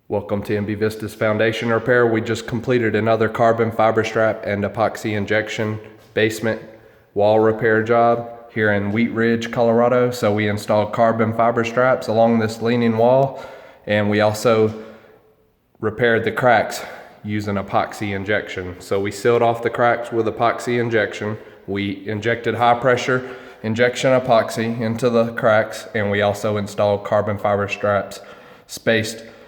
Welcome to MB Vista's foundation repair. We just completed another carbon fiber strap and epoxy injection basement wall repair job here in Wheat Ridge, Colorado. So we installed carbon fiber straps along this leaning wall, and we also repaired the cracks using epoxy injection. So we sealed off the cracks with epoxy injection. We injected high pressure injection epoxy into the cracks, and we also installed carbon fiber straps spaced